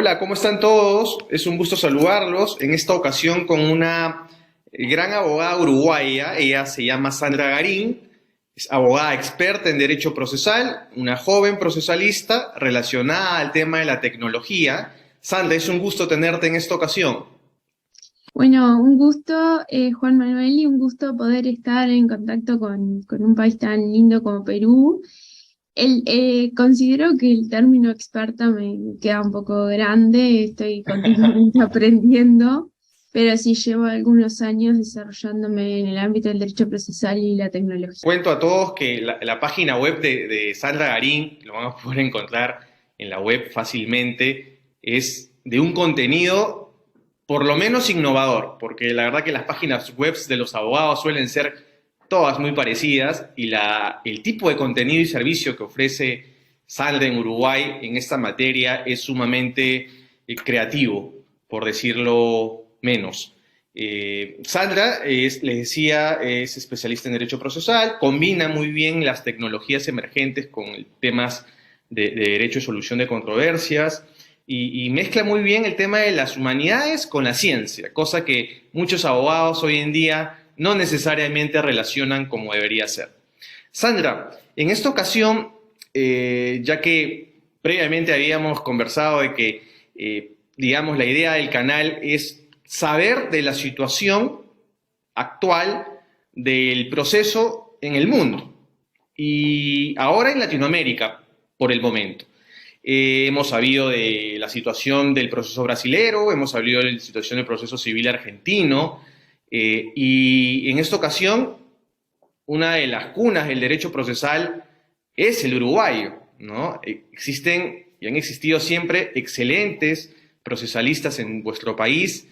Hola, ¿cómo están todos? Es un gusto saludarlos. En esta ocasión con una gran abogada uruguaya. Ella se llama Sandra Garín. Es abogada experta en derecho procesal, una joven procesalista relacionada al tema de la tecnología. Sandra, es un gusto tenerte en esta ocasión. Bueno, un gusto, Juan Manuel, y un gusto poder estar en contacto con un país tan lindo como Perú. Considero que el término experta me queda un poco grande, estoy continuamente aprendiendo, pero sí llevo algunos años desarrollándome en el ámbito del derecho procesal y la tecnología. Cuento a todos que la página web de Sandra Garín, lo van a poder encontrar en la web fácilmente, es de un contenido por lo menos innovador, porque la verdad que las páginas web de los abogados suelen ser todas muy parecidas y el tipo de contenido y servicio que ofrece Sandra en Uruguay en esta materia es sumamente creativo, por decirlo menos. Sandra, les decía, es especialista en derecho procesal, combina muy bien las tecnologías emergentes con temas de derecho y solución de controversias y mezcla muy bien el tema de las humanidades con la ciencia, cosa que muchos abogados hoy en día no necesariamente relacionan como debería ser. Sandra, en esta ocasión, ya que previamente habíamos conversado de que, digamos, la idea del canal es saber de la situación actual del proceso en el mundo y ahora en Latinoamérica, por el momento. Hemos sabido de la situación del proceso brasilero, hemos sabido de la situación del proceso civil argentino, y en esta ocasión una de las cunas del derecho procesal es el uruguayo, ¿no? Existen y han existido siempre excelentes procesalistas en vuestro país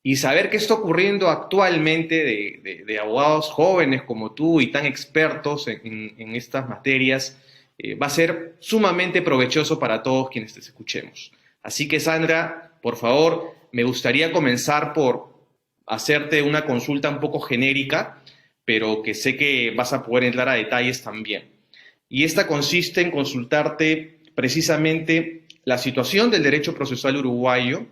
y saber qué está ocurriendo actualmente de abogados jóvenes como tú y tan expertos en estas materias va a ser sumamente provechoso para todos quienes te escuchemos. Así que Sandra, por favor, me gustaría comenzar por hacerte una consulta un poco genérica pero que sé que vas a poder entrar a detalles también. Y esta consiste en consultarte precisamente la situación del derecho procesal uruguayo,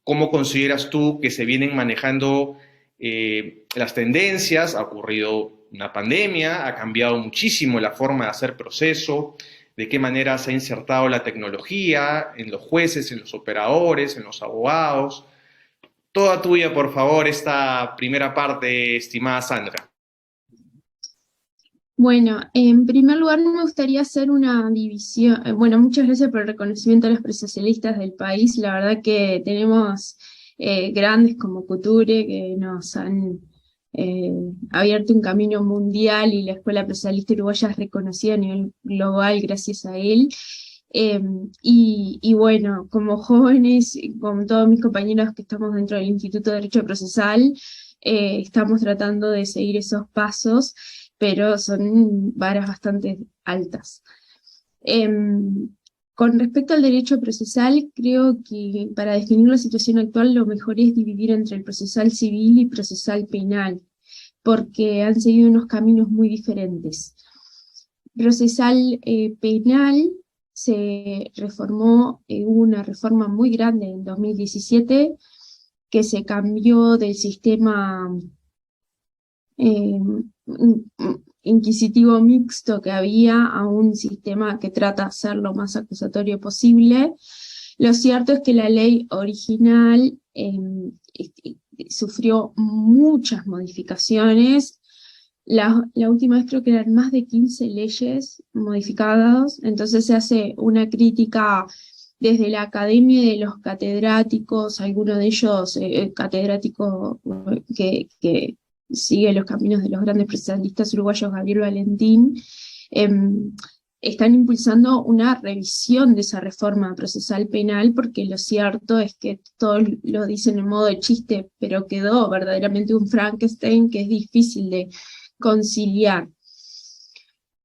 cómo consideras tú que se vienen manejando las tendencias, ha ocurrido una pandemia, ha cambiado muchísimo la forma de hacer proceso, de qué manera se ha insertado la tecnología en los jueces, en los operadores, en los abogados, toda tuya, por favor, esta primera parte, estimada Sandra. Bueno, en primer lugar me gustaría hacer una división. Bueno, muchas gracias por el reconocimiento a los procesalistas del país. La verdad que tenemos grandes como Couture que nos han eh, abierto un camino mundial y la Escuela Procesalista Uruguaya es reconocida a nivel global gracias a él. Eh, y bueno, como jóvenes, con todos mis compañeros que estamos dentro del Instituto de Derecho Procesal, estamos tratando de seguir esos pasos, pero son varas bastante altas. Em, con respecto al derecho procesal, creo que para definir la situación actual lo mejor es dividir entre el procesal civil y procesal penal, porque han seguido unos caminos muy diferentes. Procesal penal se reformó, hubo una reforma muy grande en 2017 que se cambió del sistema eh, inquisitivo mixto que había a un sistema que trata de ser lo más acusatorio posible. Lo cierto es que la ley original sufrió muchas modificaciones. La última vez creo que eran más de 15 leyes modificadas, entonces se hace una crítica desde la academia de los catedráticos, algunos de ellos catedráticos que sigue los caminos de los grandes procesalistas uruguayos, Gabriel Valentín, eh, están impulsando una revisión de esa reforma procesal penal, porque lo cierto es que todos lo dicen en modo de chiste, pero quedó verdaderamente un Frankenstein que es difícil de conciliar.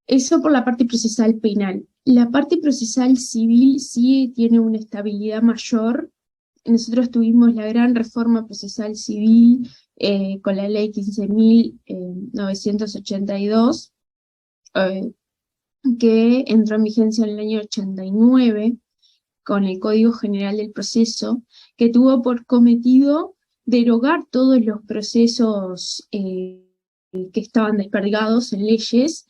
Eso por la parte procesal penal. La parte procesal civil sí tiene una estabilidad mayor. Nosotros tuvimos la gran reforma procesal civil con la ley 15.982, que entró en vigencia en el año 89, con el Código General del Proceso, que tuvo por cometido derogar todos los procesos que estaban desperdigados en leyes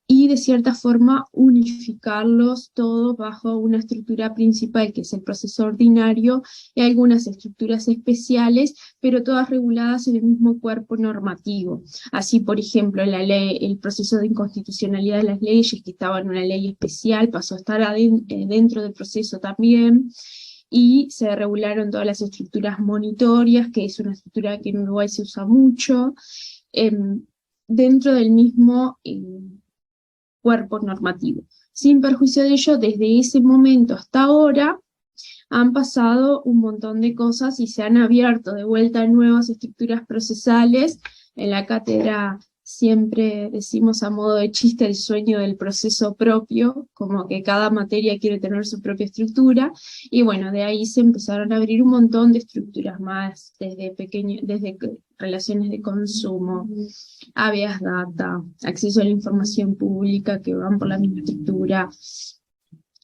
y de cierta forma unificarlos todos bajo una estructura principal que es el proceso ordinario y algunas estructuras especiales, pero todas reguladas en el mismo cuerpo normativo. Así, por ejemplo, la ley, el proceso de inconstitucionalidad de las leyes, que estaba en una ley especial, pasó a estar dentro del proceso también, y se regularon todas las estructuras monitorias, que es una estructura que en Uruguay se usa mucho, dentro del mismo cuerpo normativo. Sin perjuicio de ello, desde ese momento hasta ahora han pasado un montón de cosas y se han abierto de vuelta nuevas estructuras procesales. En la cátedra siempre decimos a modo de chiste el sueño del proceso propio, como que cada materia quiere tener su propia estructura, y bueno, de ahí se empezaron a abrir un montón de estructuras más, desde relaciones de consumo, habeas data, acceso a la información pública, que van por la misma estructura.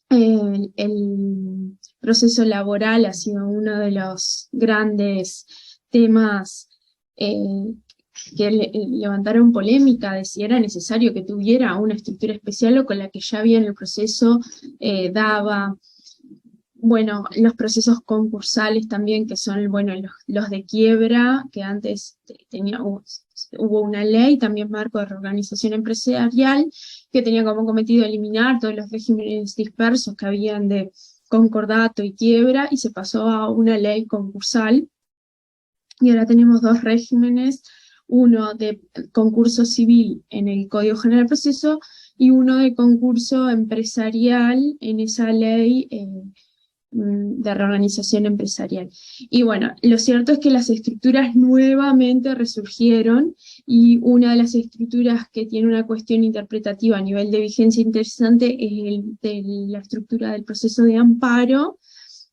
El proceso laboral ha sido uno de los grandes temas que levantaron polémica de si era necesario que tuviera una estructura especial o con la que ya había en el proceso daba. Bueno, los procesos concursales también, que son, bueno, los de quiebra, que antes hubo una ley, también marco de reorganización empresarial, que tenía como cometido eliminar todos los regímenes dispersos que habían de concordato y quiebra, y se pasó a una ley concursal. Y ahora tenemos dos regímenes, uno de concurso civil en el Código General del Proceso y uno de concurso empresarial en esa ley de reorganización empresarial. Y bueno, lo cierto es que las estructuras nuevamente resurgieron, y una de las estructuras que tiene una cuestión interpretativa a nivel de vigencia interesante es la estructura del proceso de amparo,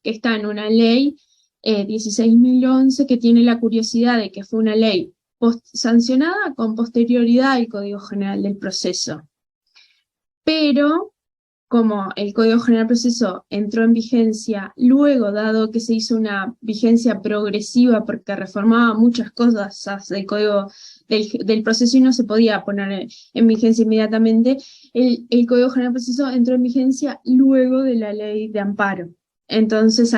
que está en una ley 16.011, que tiene la curiosidad de que fue una ley sancionada con posterioridad al Código General del Proceso. Pero como el Código General del Proceso entró en vigencia luego, dado que se hizo una vigencia progresiva porque reformaba muchas cosas del Código del Proceso y no se podía poner en vigencia inmediatamente, el Código General del Proceso entró en vigencia luego de la ley de amparo. Entonces,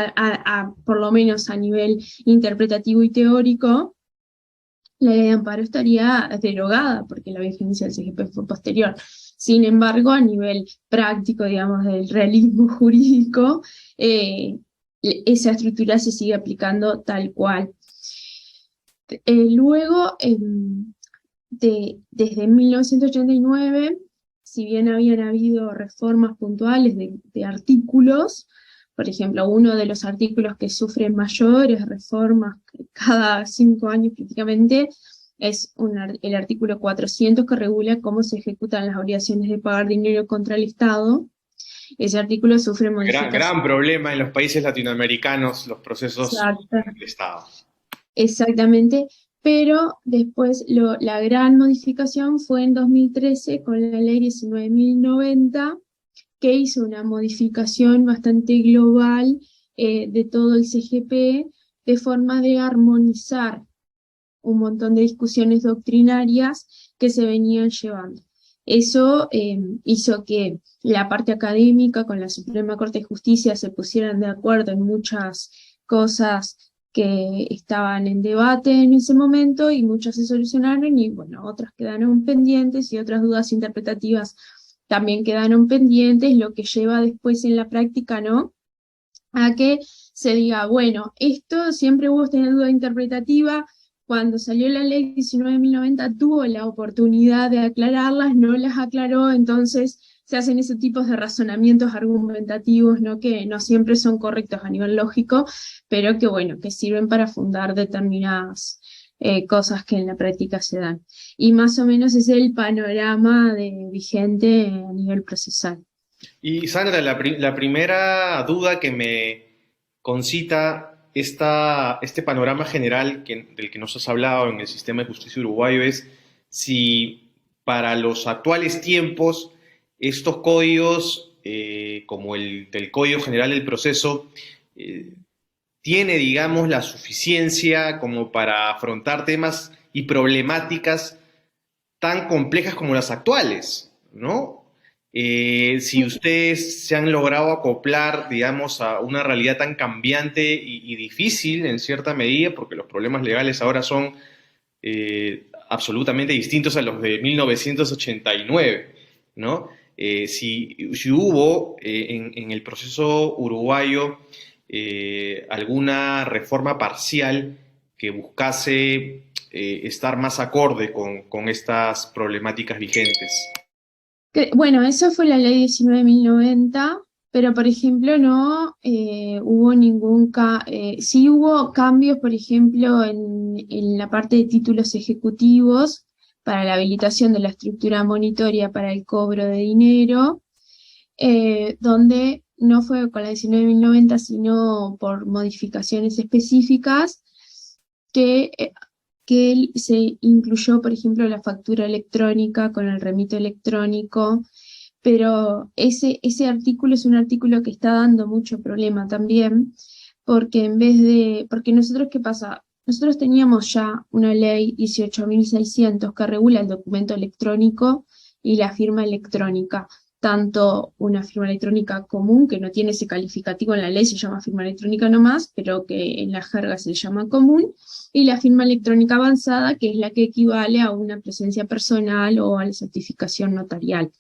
por lo menos a nivel interpretativo y teórico, la ley de amparo estaría derogada porque la vigencia del CGP fue posterior. Sin embargo, a nivel práctico, digamos, del realismo jurídico, esa estructura se sigue aplicando tal cual. Luego, desde 1989, si bien habían habido reformas puntuales de artículos, por ejemplo, uno de los artículos que sufre mayores reformas cada 5 años prácticamente es el artículo 400, que regula cómo se ejecutan las obligaciones de pagar dinero contra el Estado. Ese artículo sufre modificaciones. Gran problema en los países latinoamericanos, los procesos del Estado. Exactamente, pero después la gran modificación fue en 2013 con la ley 19.090, que hizo una modificación bastante global de todo el CGP, de forma de armonizar un montón de discusiones doctrinarias que se venían llevando. Eso hizo que la parte académica con la Suprema Corte de Justicia se pusieran de acuerdo en muchas cosas que estaban en debate en ese momento, y muchas se solucionaron, y bueno, otras quedaron pendientes y otras dudas interpretativas también quedaron pendientes, lo que lleva después en la práctica, ¿no?, a que se diga, bueno, esto siempre hubo esta duda interpretativa. Cuando salió la ley 19.090 tuvo la oportunidad de aclararlas, no las aclaró, entonces se hacen esos tipos de razonamientos argumentativos, ¿no?, que no siempre son correctos a nivel lógico, pero que bueno, que sirven para fundar determinadas cosas que en la práctica se dan. Y más o menos es el panorama vigente a nivel procesal. Y Sandra, la primera duda que me concita este panorama general del que nos has hablado en el sistema de justicia uruguayo es si para los actuales tiempos estos códigos como el del Código General del Proceso, tiene, digamos, la suficiencia como para afrontar temas y problemáticas tan complejas como las actuales, ¿no? Si ustedes se han logrado acoplar, digamos, a una realidad tan cambiante y difícil en cierta medida, porque los problemas legales ahora son absolutamente distintos a los de 1989, ¿no? Si hubo en el proceso uruguayo alguna reforma parcial que buscase estar más acorde con estas problemáticas vigentes. Bueno, eso fue la ley 19.090, pero por ejemplo no hubo sí hubo cambios, por ejemplo, en la parte de títulos ejecutivos para la habilitación de la estructura monitoria para el cobro de dinero, donde no fue con la 19.090, sino por modificaciones específicas que se incluyó, por ejemplo, la factura electrónica con el remito electrónico, pero ese artículo es un artículo que está dando mucho problema también, porque porque nosotros, ¿qué pasa? Nosotros teníamos ya una ley 18.600 que regula el documento electrónico y la firma electrónica, tanto una firma electrónica común, que no tiene ese calificativo en la ley, se llama firma electrónica nomás, pero que en la jerga se llama común, y la firma electrónica avanzada, que es la que equivale a una presencia personal o a la certificación notarial.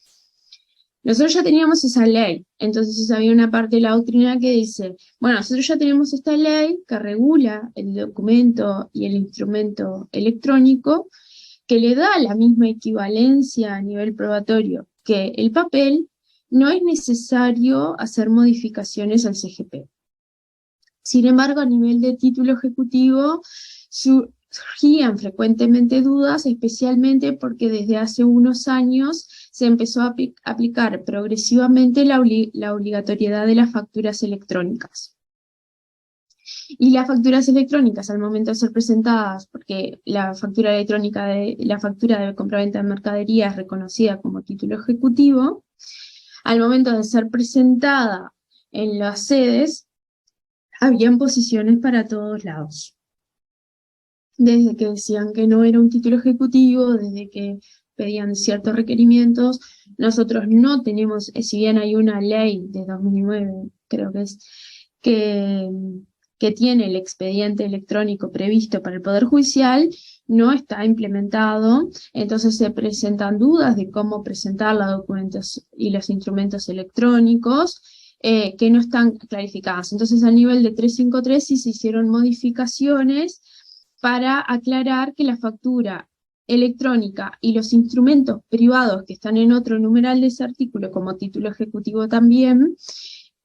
Nosotros ya teníamos esa ley, entonces había una parte de la doctrina que dice, bueno, nosotros ya tenemos esta ley que regula el documento y el instrumento electrónico, que le da la misma equivalencia a nivel probatorio que el papel, no es necesario hacer modificaciones al CGP. Sin embargo, a nivel de título ejecutivo, surgían frecuentemente dudas, especialmente porque desde hace unos años se empezó a aplicar progresivamente la obligatoriedad de las facturas electrónicas. Y las facturas electrónicas, al momento de ser presentadas, porque la factura electrónica la factura de compraventa de mercadería es reconocida como título ejecutivo, al momento de ser presentada en las sedes, habían posiciones para todos lados. Desde que decían que no era un título ejecutivo, desde que pedían ciertos requerimientos. Nosotros no tenemos, si bien hay una ley de 2009, creo que es, que tiene el expediente electrónico previsto para el Poder Judicial, no está implementado, entonces se presentan dudas de cómo presentar los documentos y los instrumentos electrónicos, que no están clarificadas. Entonces, a nivel de 353 sí se hicieron modificaciones para aclarar que la factura electrónica y los instrumentos privados que están en otro numeral de ese artículo, como título ejecutivo también,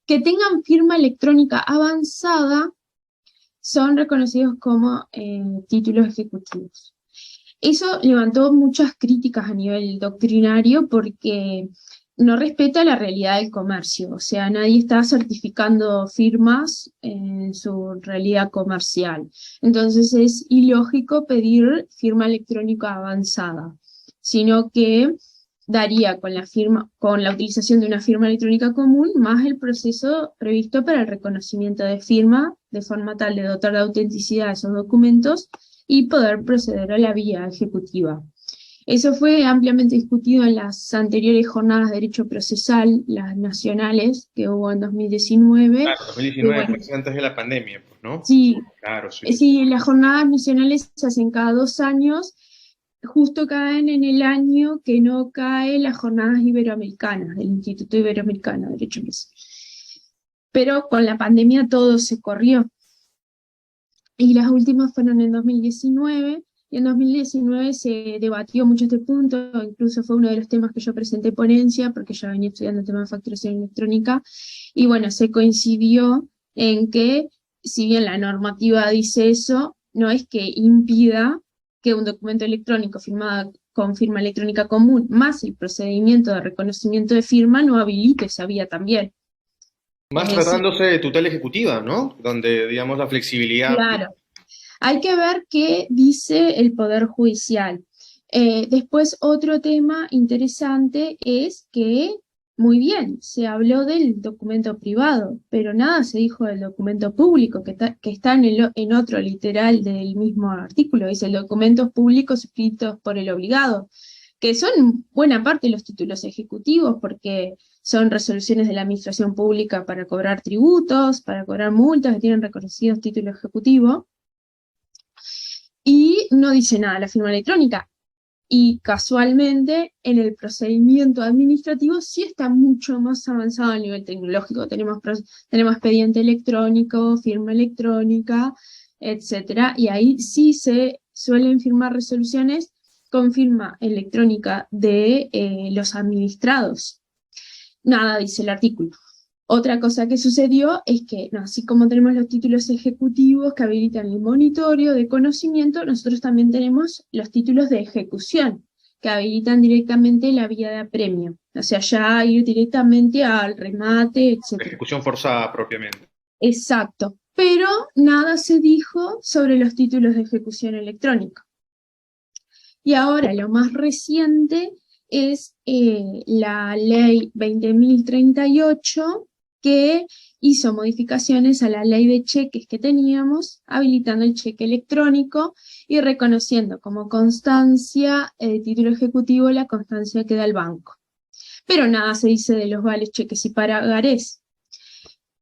que tengan firma electrónica avanzada, son reconocidos como títulos ejecutivos. Eso levantó muchas críticas a nivel doctrinario porque no respeta la realidad del comercio, o sea, nadie está certificando firmas en su realidad comercial. Entonces es ilógico pedir firma electrónica avanzada, sino que daría con la utilización de una firma electrónica común, más el proceso previsto para el reconocimiento de firma, de forma tal de dotar de autenticidad a esos documentos y poder proceder a la vía ejecutiva. Eso fue ampliamente discutido en las anteriores jornadas de derecho procesal, las nacionales, que hubo en 2019. Claro, 2019 Bueno, fue antes de la pandemia, pues, ¿no? sí, Claro, sí. sí, las jornadas nacionales se hacen cada 2 años, justo caen en el año que no cae las jornadas iberoamericanas, del Instituto Iberoamericano de Derecho Procesal. Pero con la pandemia todo se corrió. Y las últimas fueron en 2019, y en 2019 se debatió mucho este punto, incluso fue uno de los temas que yo presenté ponencia, porque ya venía estudiando el tema de facturación electrónica, y bueno, se coincidió en que, si bien la normativa dice eso, no es que impida que un documento electrónico firmado con firma electrónica común, más el procedimiento de reconocimiento de firma, no habilite esa vía también. Más Es decir, tratándose de tutela ejecutiva, ¿no? Donde, digamos, la flexibilidad. claro, hay que ver qué dice el Poder Judicial. Después, otro tema interesante es que muy bien, se habló del documento privado, pero nada se dijo del documento público, que está en otro literal del mismo artículo, dice documentos públicos escritos por el obligado, que son buena parte de los títulos ejecutivos, porque son resoluciones de la administración pública para cobrar tributos, para cobrar multas, que tienen reconocidos títulos ejecutivos, y no dice nada la firma electrónica. Y casualmente en el procedimiento administrativo sí está mucho más avanzado a nivel tecnológico. Tenemos expediente electrónico, firma electrónica, etcétera, y ahí sí se suelen firmar resoluciones con firma electrónica de los administrados. Nada dice el artículo. Otra cosa que sucedió es que, no, así como tenemos los títulos ejecutivos que habilitan el monitoreo de conocimiento, nosotros también tenemos los títulos de ejecución que habilitan directamente la vía de apremio. O sea, ya ir directamente al remate, etc. Ejecución forzada propiamente. Exacto. Pero nada se dijo sobre los títulos de ejecución electrónica. Y ahora lo más reciente es la ley 20.038, que hizo modificaciones a la ley de cheques que teníamos, habilitando el cheque electrónico y reconociendo como constancia de título ejecutivo la constancia que da el banco. Pero nada se dice de los vales, cheques y pagarés.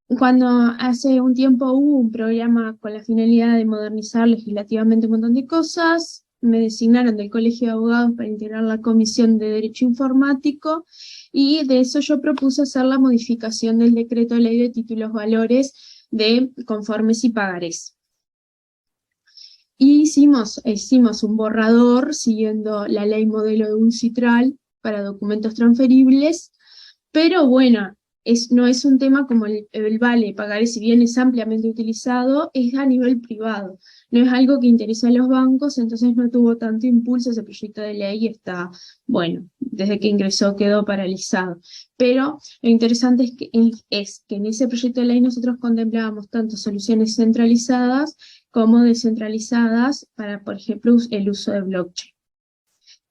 Cuando hace un tiempo hubo un programa con la finalidad de modernizar legislativamente un montón de cosas, me designaron del Colegio de Abogados para integrar la Comisión de Derecho Informático, y de eso yo propuse hacer la modificación del decreto de ley de títulos valores de conformes y pagarés. Y hicimos un borrador siguiendo la ley modelo de UNCITRAL para documentos transferibles, pero bueno, no es un tema como el vale pagaré, si bien es ampliamente utilizado, es a nivel privado. No es algo que interesa a los bancos, entonces no tuvo tanto impulso ese proyecto de ley y está, bueno, desde que ingresó quedó paralizado. Pero lo interesante es que en ese proyecto de ley nosotros contemplábamos tanto soluciones centralizadas como descentralizadas para, por ejemplo, el uso de blockchain,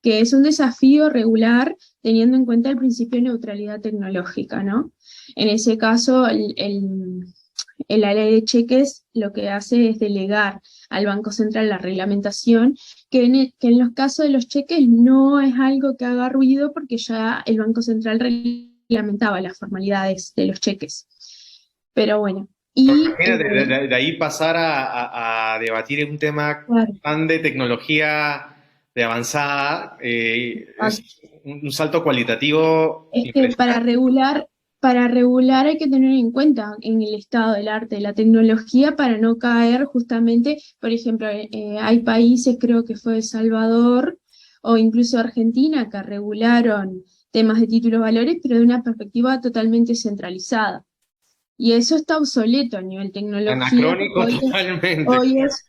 que es un desafío regular teniendo en cuenta el principio de neutralidad tecnológica, ¿no? En ese caso, la ley de cheques lo que hace es delegar al Banco Central la reglamentación, que en los casos de los cheques no es algo que haga ruido porque ya el Banco Central reglamentaba las formalidades de los cheques. Pero bueno. Imagínate, de ahí pasar a debatir un tema claro, tan de tecnología de avanzada, es un salto cualitativo es que impresionante. para regular hay que tener en cuenta en el estado del arte, de la tecnología, para no caer justamente, por ejemplo, hay países, creo que fue El Salvador o incluso Argentina, que regularon temas de títulos valores, pero de una perspectiva totalmente centralizada. Y eso está obsoleto a nivel tecnología, porque Anacrónico totalmente.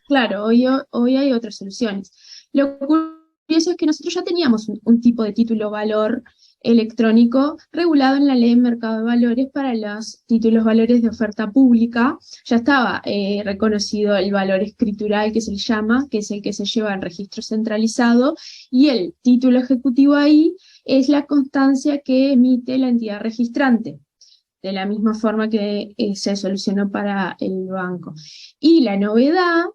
claro, hoy hay otras soluciones. Lo curioso es que nosotros ya teníamos un tipo de título valor electrónico regulado en la ley de mercado de valores para los títulos valores de oferta pública. Ya estaba reconocido el valor escritural, que se le llama, que es el que se lleva al registro centralizado, y el título ejecutivo ahí es la constancia que emite la entidad registrante, de la misma forma que se solucionó para el banco. Y la novedad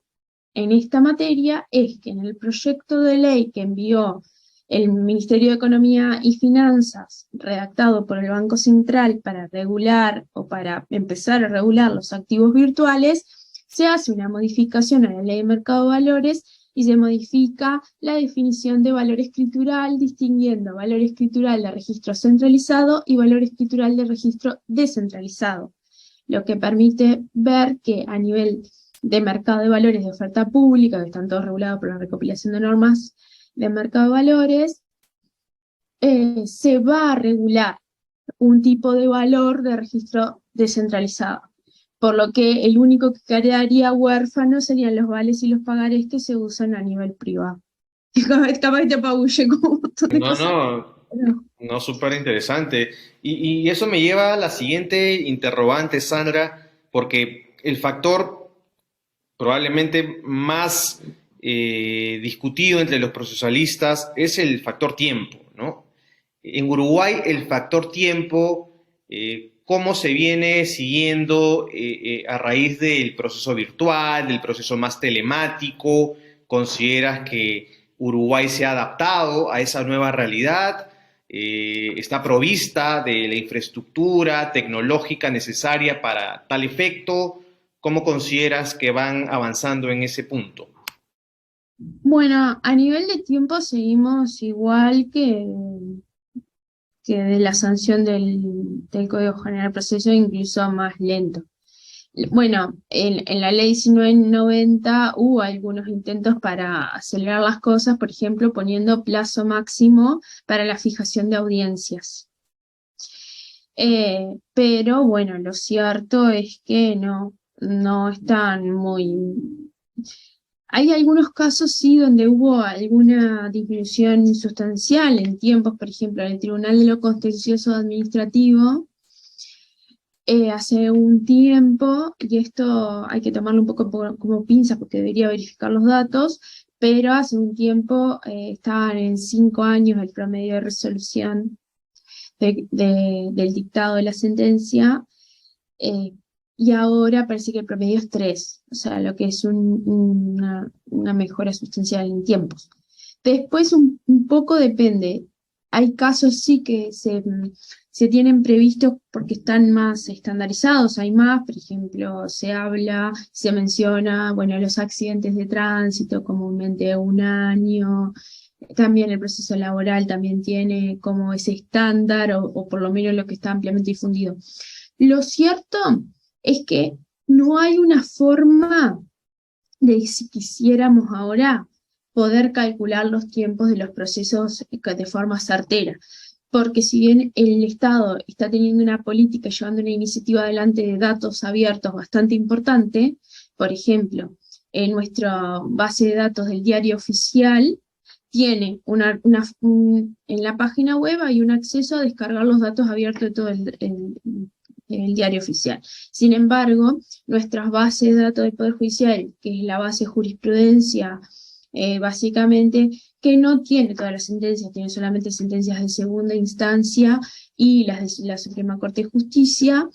en esta materia es que en el proyecto de ley que envió el Ministerio de Economía y Finanzas, redactado por el Banco Central para regular o para empezar a regular los activos virtuales, se hace una modificación a la ley de mercado de valores y se modifica la definición de valor escritural, distinguiendo valor escritural de registro centralizado y valor escritural de registro descentralizado, lo que permite ver que a nivel de mercado de valores de oferta pública, que están todos regulados por la recopilación de normas de mercado de valores, se va a regular un tipo de valor de registro descentralizado, por lo que el único que quedaría huérfano serían los vales y los pagarés que se usan a nivel privado. Capaz que te apabulle con un montón de No, cosas. no, Pero, no, súper interesante. Y eso me lleva a la siguiente interrogante, Sandra, porque el factor probablemente más discutido entre los procesalistas es el factor tiempo, ¿no? en Uruguay el factor tiempo, ¿cómo se viene siguiendo a raíz del proceso virtual, del proceso más telemático? ¿Consideras que Uruguay se ha adaptado a esa nueva realidad? ¿Está provista de la infraestructura tecnológica necesaria para tal efecto? ¿Cómo consideras que van avanzando en ese punto? Bueno, a nivel de tiempo seguimos igual que de la sanción del Código General de Proceso, incluso más lento. Bueno, en la ley 1990 hubo algunos intentos para acelerar las cosas, por ejemplo, poniendo plazo máximo para la fijación de audiencias. Pero bueno, lo cierto es que no están muy... Hay algunos casos, sí, donde hubo alguna disminución sustancial en tiempos, por ejemplo, en el Tribunal de lo Contencioso Administrativo, hace un tiempo, y esto hay que tomarlo un poco como pinzas porque debería verificar los datos, pero hace un tiempo estaban en 5 años el promedio de resolución del dictado de la sentencia, eh, y ahora parece que el promedio es 3, o sea, lo que es una mejora sustancial en tiempos. Después un poco depende. Hay casos sí que se tienen previstos porque están más estandarizados, hay más, por ejemplo, se menciona, bueno, los accidentes de tránsito, comúnmente 1 año. También el proceso laboral también tiene como ese estándar, o por lo menos lo que está ampliamente difundido. Lo cierto es que no hay una forma de, si quisiéramos ahora, poder calcular los tiempos de los procesos de forma certera. Porque si bien el Estado está teniendo una política, llevando una iniciativa adelante de datos abiertos bastante importante, por ejemplo, en nuestra base de datos del Diario Oficial, tiene en la página web hay un acceso a descargar los datos abiertos de todo el Diario Oficial. Sin embargo, nuestras bases de datos del Poder Judicial, que es la base de jurisprudencia, básicamente, que no tiene todas las sentencias, tiene solamente sentencias de segunda instancia y las de la Suprema Corte de Justicia,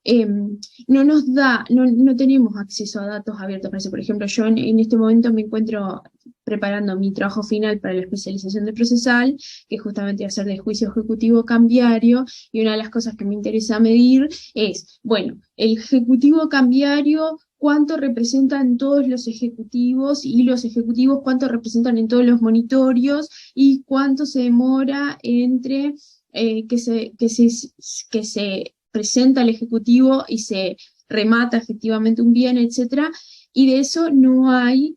no tenemos acceso a datos abiertos para eso. Por ejemplo, yo en este momento me encuentro preparando mi trabajo final para la especialización de procesal, que justamente va a ser de juicio ejecutivo cambiario, y una de las cosas que me interesa medir es, bueno, el ejecutivo cambiario, cuánto representan todos los ejecutivos, y los ejecutivos cuánto representan en todos los monitorios, y cuánto se demora entre que se presenta el ejecutivo y se remata efectivamente un bien, etcétera, y de eso no hay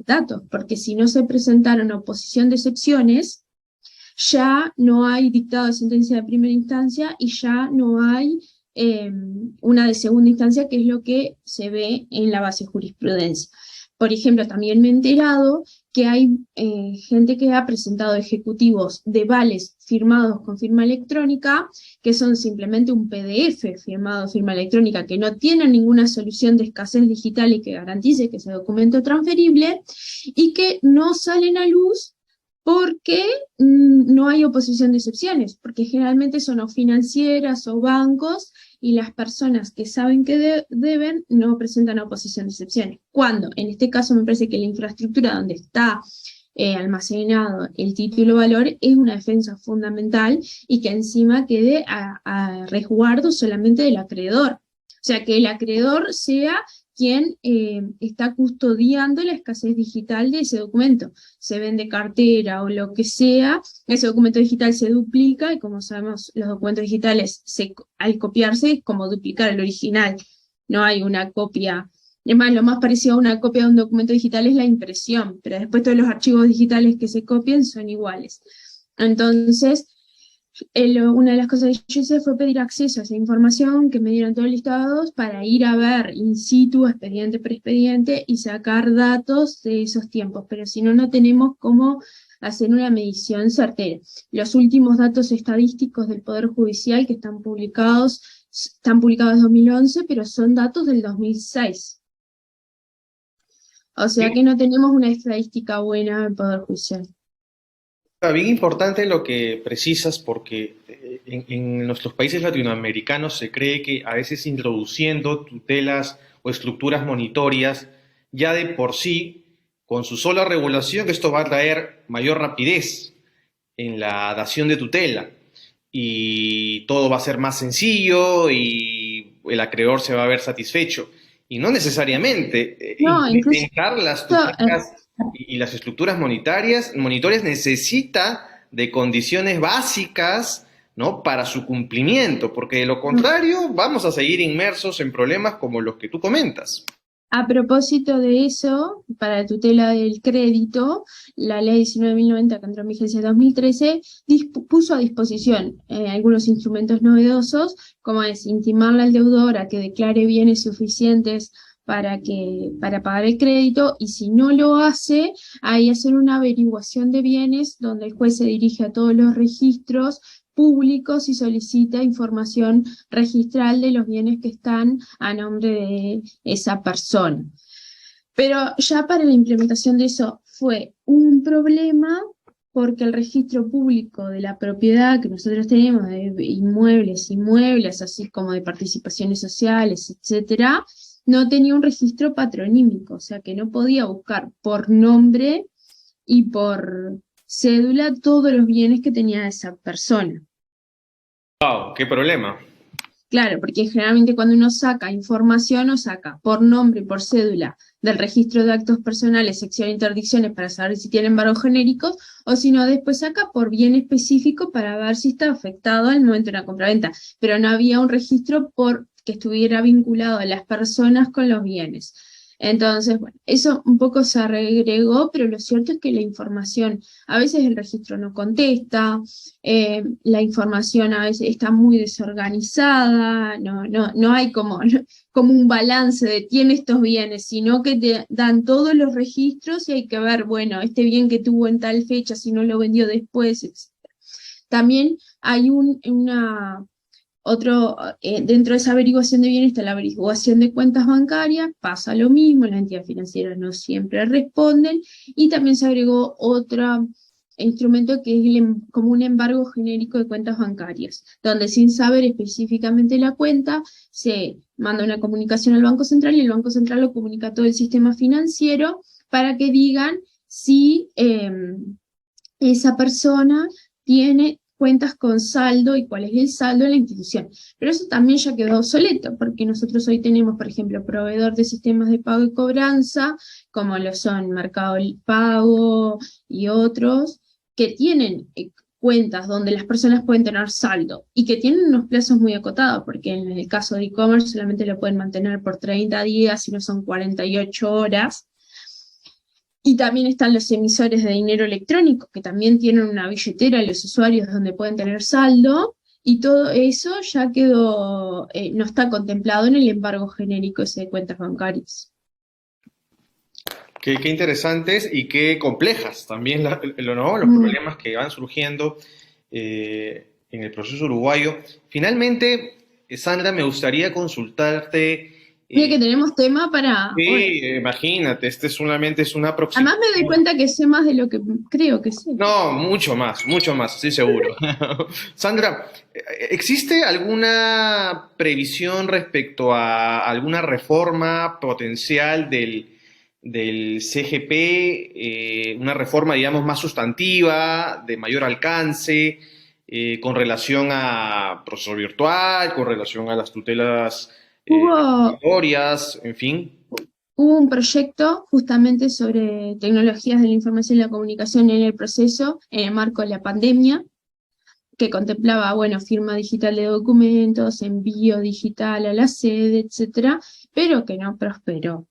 datos, porque si no se presentaron oposición de excepciones, ya no hay dictado de sentencia de primera instancia y ya no hay una de segunda instancia, que es lo que se ve en la base de jurisprudencia. Por ejemplo, también me he enterado que hay gente que ha presentado ejecutivos de vales firmados con firma electrónica, que son simplemente un PDF firmado firma electrónica, que no tienen ninguna solución de escasez digital y que garantice que ese documento es transferible, y que no salen a luz porque no hay oposición de excepciones, porque generalmente son o financieras o bancos, y las personas que saben que deben no presentan oposición de excepciones. Cuando, en este caso, me parece que la infraestructura donde está almacenado el título valor es una defensa fundamental, y que encima quede a resguardo solamente del acreedor. O sea, que el acreedor sea quien está custodiando la escasez digital de ese documento. Se vende cartera o lo que sea, ese documento digital se duplica, y como sabemos, los documentos digitales al copiarse es como duplicar el original. No hay una copia. Es más, lo más parecido a una copia de un documento digital es la impresión, pero después todos los archivos digitales que se copian son iguales. Entonces, una de las cosas que yo hice fue pedir acceso a esa información, que me dieron todos los listados, para ir a ver in situ, expediente por expediente, y sacar datos de esos tiempos, pero si no, no tenemos cómo hacer una medición certera. Los últimos datos estadísticos del Poder Judicial que están publicados en 2011, pero son datos del 2006. O sea que no tenemos una estadística buena en Poder Judicial. Bien importante lo que precisas porque en nuestros países latinoamericanos se cree que a veces introduciendo tutelas o estructuras monitorias ya de por sí, con su sola regulación, que esto va a traer mayor rapidez en la dación de tutela y todo va a ser más sencillo y el acreedor se va a ver satisfecho. Y no necesariamente. No, incluso, Implementar las eh, tutelas y las estructuras monetarias necesita de condiciones básicas, ¿no? Para su cumplimiento, porque de lo contrario vamos a seguir inmersos en problemas como los que tú comentas. a propósito de eso, para la tutela del crédito, la ley 19.090, que entró en vigencia en 2013, puso a disposición algunos instrumentos novedosos, como es intimarle al deudor a que declare bienes suficientes para pagar el crédito, y si no lo hace, ahí hacer una averiguación de bienes donde el juez se dirige a todos los registros públicos y solicita información registral de los bienes que están a nombre de esa persona. Pero ya para la implementación de eso fue un problema porque el registro público de la propiedad que nosotros tenemos, de inmuebles, así como de participaciones sociales, etcétera, no tenía un registro patronímico, o sea que no podía buscar por nombre y por cédula todos los bienes que tenía esa persona. Wow, qué problema. Claro, porque generalmente cuando uno saca información, o saca por nombre y por cédula del registro de actos personales, sección interdicciones para saber si tiene embargos genéricos, o si no, después saca por bien específico para ver si está afectado al momento de una compraventa. Pero no había un registro por que estuviera vinculado a las personas con los bienes. Entonces, bueno, eso un poco se agregó, pero lo cierto es que la información, a veces el registro no contesta, la información a veces está muy desorganizada, no hay como, como un balance de tiene estos bienes, sino que te dan todos los registros y hay que ver, bueno, este bien que tuvo en tal fecha, si no lo vendió después, etc. También hay dentro de esa averiguación de bienes está la averiguación de cuentas bancarias, pasa lo mismo, las entidades financieras no siempre responden, y también se agregó otro instrumento que es como un embargo genérico de cuentas bancarias, donde sin saber específicamente la cuenta, se manda una comunicación al Banco Central y el Banco Central lo comunica a todo el sistema financiero para que digan si esa persona tiene cuentas con saldo y cuál es el saldo de la institución. Pero eso también ya quedó obsoleto, porque nosotros hoy tenemos, por ejemplo, proveedor de sistemas de pago y cobranza, como lo son Mercado Pago y otros, que tienen cuentas donde las personas pueden tener saldo y que tienen unos plazos muy acotados, porque en el caso de e-commerce solamente lo pueden mantener por 30 días y no son 48 horas. Y también están los emisores de dinero electrónico, que también tienen una billetera los usuarios donde pueden tener saldo, y todo eso ya quedó, no está contemplado en el embargo genérico ese de cuentas bancarias. Qué interesantes y qué complejas también ¿no? Los Mm. problemas que van surgiendo en el proceso uruguayo. Finalmente, Sandra, me gustaría consultarte. Mira que eh, tenemos tema para sí, horas. imagínate, este solamente es una Además me doy aproximación. cuenta que sé más de lo que creo que sé. No, mucho más, estoy seguro. Sandra, ¿existe alguna previsión respecto a alguna reforma potencial del CGP, una reforma, digamos, más sustantiva, de mayor alcance, con relación a proceso virtual, con relación a las tutelas Hubo, obligatorias, en fin? hubo un proyecto justamente sobre tecnologías de la información y la comunicación en el proceso, en el marco de la pandemia, que contemplaba, bueno, firma digital de documentos, envío digital a la sede, etcétera, pero que no prosperó.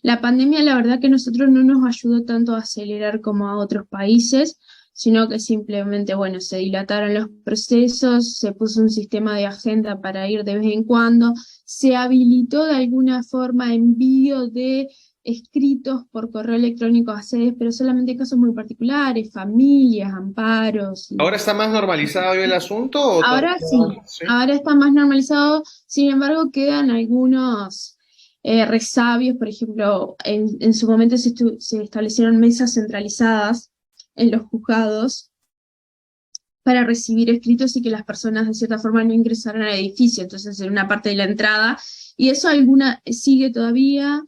La pandemia, la verdad que a nosotros no nos ayudó tanto a acelerar como a otros países, sino que simplemente, bueno, se dilataron los procesos, se puso un sistema de agenda para ir de vez en cuando, se habilitó de alguna forma envío de escritos por correo electrónico a sedes, pero solamente en casos muy particulares, familias, amparos. ¿Ahora está más normalizado el asunto o Ahora sí, todavía? Sí. ahora está más normalizado, sin embargo quedan algunos resabios, por ejemplo, en su momento se establecieron mesas centralizadas en los juzgados para recibir escritos y que las personas de cierta forma no ingresaran al edificio, entonces en una parte de la entrada, y eso alguna sigue todavía.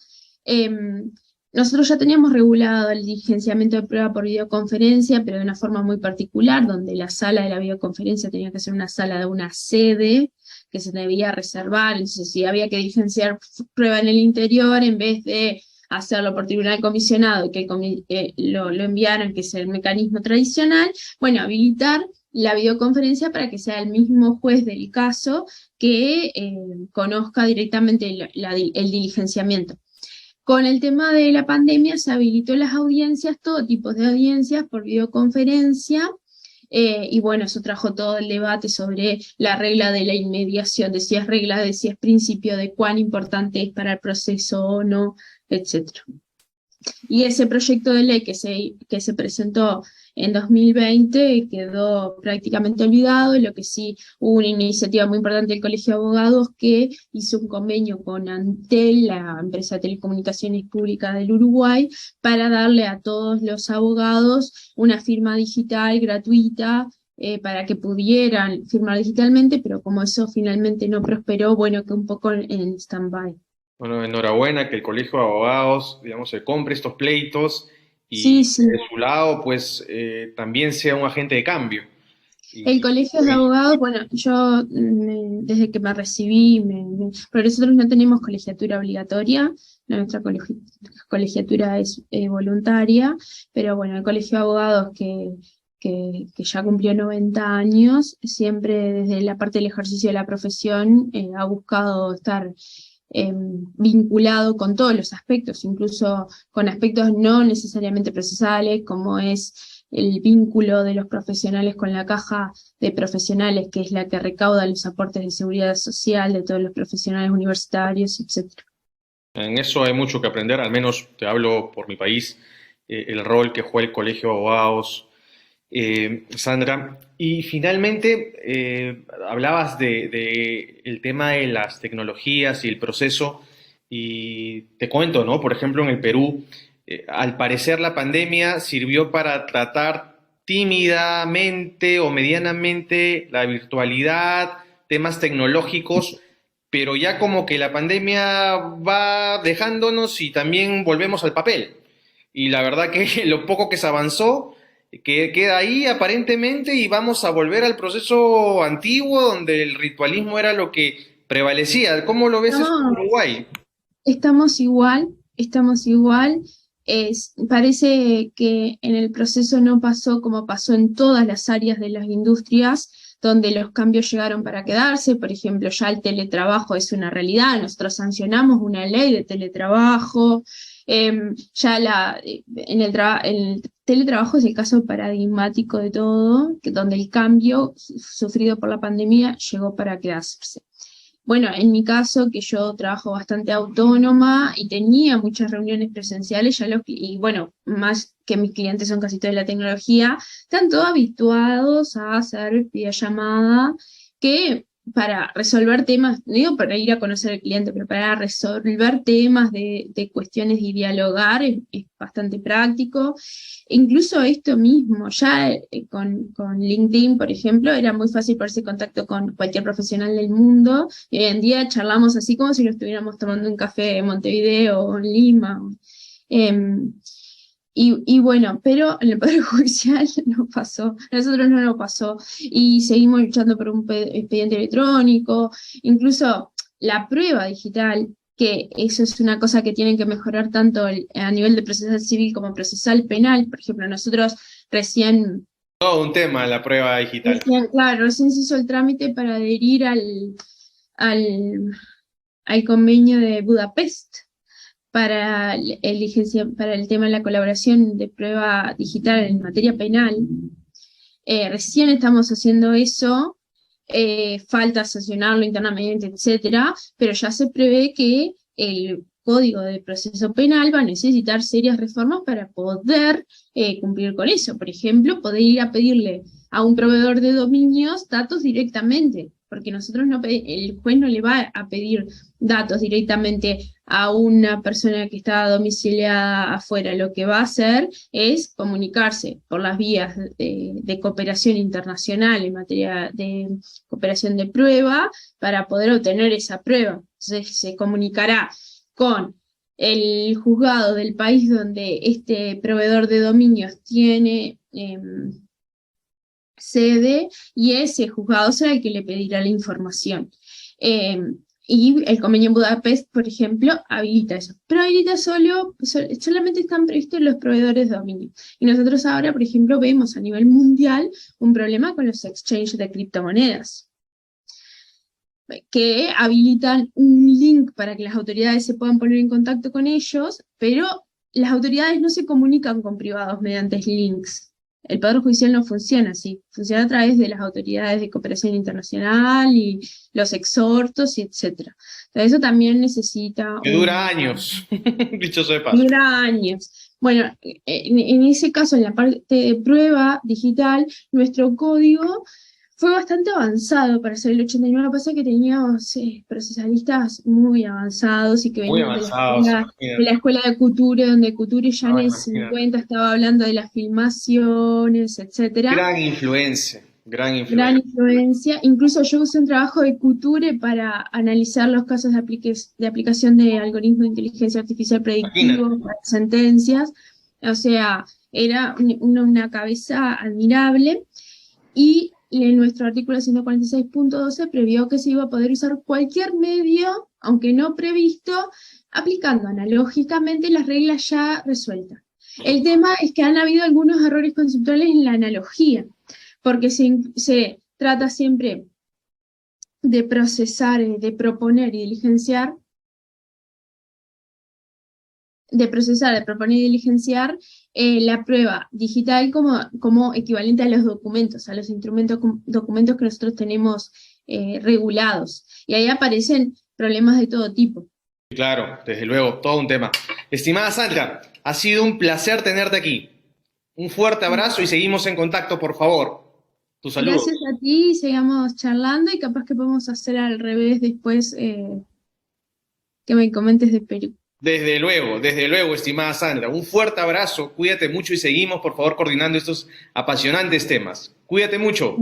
Nosotros ya teníamos regulado el diligenciamiento de prueba por videoconferencia, pero de una forma muy particular, donde la sala de la videoconferencia tenía que ser una sala de una sede que se debía reservar, entonces si había que diligenciar prueba en el interior, en vez de hacerlo por tribunal comisionado y que lo enviaran, que es el mecanismo tradicional, bueno, habilitar la videoconferencia para que sea el mismo juez del caso que conozca directamente el diligenciamiento. Con el tema de la pandemia se habilitó las audiencias, todo tipo de audiencias por videoconferencia, y bueno, eso trajo todo el debate sobre la regla de la inmediación, de si es regla, de si es principio, de cuán importante es para el proceso o no, etc. Y ese proyecto de ley que se presentó en 2020 quedó prácticamente olvidado, y lo que sí hubo una iniciativa muy importante del Colegio de Abogados que hizo un convenio con Antel, la empresa de telecomunicaciones públicas del Uruguay, para darle a todos los abogados una firma digital gratuita, para que pudieran firmar digitalmente, pero como eso finalmente no prosperó, bueno, que un poco en stand-by. Bueno, enhorabuena que el Colegio de Abogados, digamos, se compre estos pleitos Sí, y sí. de su lado, pues, también sea un agente de cambio. El Y, colegio de abogados, bueno, yo desde que me recibí, pero nosotros no tenemos colegiatura obligatoria, nuestra colegiatura es voluntaria, pero bueno, el colegio de abogados que ya cumplió 90 años, siempre desde la parte del ejercicio de la profesión ha buscado estar vinculado con todos los aspectos, incluso con aspectos no necesariamente procesales, como es el vínculo de los profesionales con la caja de profesionales, que es la que recauda los aportes de seguridad social de todos los profesionales universitarios, etc. en eso hay mucho que aprender, al menos te hablo por mi país, el rol que juega el Colegio de Abogados, Sandra. Y finalmente, hablabas de el tema de las tecnologías y el proceso, y te cuento, ¿no? Por ejemplo, en el Perú, al parecer la pandemia sirvió para tratar tímidamente o medianamente la virtualidad, temas tecnológicos, pero ya como que la pandemia va dejándonos y también volvemos al papel. Y la verdad que lo poco que se avanzó que queda ahí aparentemente y vamos a volver al proceso antiguo donde el ritualismo era lo que prevalecía. ¿Cómo lo ves eso en No, Uruguay? estamos igual, estamos igual. Parece que en el proceso no pasó como pasó en todas las áreas de las industrias, donde los cambios llegaron para quedarse. Por ejemplo, ya el teletrabajo es una realidad, nosotros sancionamos una ley de teletrabajo, ya el teletrabajo es el caso paradigmático de todo, donde el cambio sufrido por la pandemia llegó para quedarse. Bueno, en mi caso, que yo trabajo bastante autónoma y tenía muchas reuniones presenciales, y bueno, más que mis clientes son casi toda la tecnología, están todos habituados a hacer videollamada, que para resolver temas, no digo para ir a conocer al cliente, pero para resolver temas de cuestiones y dialogar es bastante práctico. Incluso esto mismo, ya con LinkedIn, por ejemplo, era muy fácil ponerse en contacto con cualquier profesional del mundo, y hoy en día charlamos así como si lo estuviéramos tomando un café en Montevideo o en Lima. Em, y bueno, pero en el Poder Judicial no pasó, a nosotros no nos pasó, y seguimos luchando por un expediente electrónico, incluso la prueba digital, que eso es una cosa que tienen que mejorar tanto a nivel de procesal civil como procesal penal. Por ejemplo, nosotros Todo un tema, la prueba digital. claro, recién se hizo el trámite para adherir al, al convenio de Budapest para el tema de la colaboración de prueba digital en materia penal. Recién estamos haciendo eso, falta sancionarlo internamente, etcétera, pero ya se prevé que el Código de Proceso Penal va a necesitar serias reformas para poder cumplir con eso. Por ejemplo, poder ir a pedirle a un proveedor de dominios datos directamente, porque nosotros el juez no le va a pedir datos directamente a una persona que está domiciliada afuera. Lo que va a hacer es comunicarse por las vías de cooperación internacional en materia de cooperación de prueba para poder obtener esa prueba. Entonces se comunicará con el juzgado del país donde este proveedor de dominios tiene sede, y ese juzgado será el que le pedirá la información. Y el convenio en Budapest, por ejemplo, habilita eso. Pero habilita solamente están previstos los proveedores de dominio. Y nosotros ahora, por ejemplo, vemos a nivel mundial un problema con los exchanges de criptomonedas, que habilitan un link para que las autoridades se puedan poner en contacto con ellos, pero las autoridades no se comunican con privados mediante links. El Poder Judicial no funciona así, funciona a través de las autoridades de cooperación internacional y los exhortos, y etcétera. Entonces eso también necesita... Que dura años, dicho sea de paso. Dura años. Bueno, en ese caso, en la parte de prueba digital, nuestro código fue bastante avanzado para ser el 89, pasa que teníamos procesalistas muy avanzados y que Muy venían avanzados, de la escuela de Couture, donde Couture ya en el 50 estaba hablando de las filmaciones, etcétera. Gran influencia, gran influencia. Gran influencia. Incluso yo usé un trabajo de Couture para analizar los casos de aplicación de algoritmos de inteligencia artificial predictivos para sentencias. O sea, era una cabeza admirable. Y en nuestro artículo 146.12 previó que se iba a poder usar cualquier medio, aunque no previsto, aplicando analógicamente las reglas ya resueltas. El tema es que han habido algunos errores conceptuales en la analogía, porque se trata siempre de procesar, de proponer y diligenciar, la prueba digital como equivalente a los documentos, a los documentos que nosotros tenemos regulados. Y ahí aparecen problemas de todo tipo. Claro, desde luego, todo un tema. Estimada Sandra, ha sido un placer tenerte aquí. Un fuerte abrazo y seguimos en contacto, por favor. Tu saludo. Gracias a ti, sigamos charlando y capaz que podemos hacer al revés después, que me comentes de Perú. Desde luego, estimada Sandra. Un fuerte abrazo, cuídate mucho y seguimos, por favor, coordinando estos apasionantes temas. Cuídate mucho.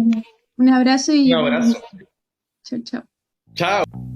Un abrazo y... Un abrazo. Chao, chao. Chao.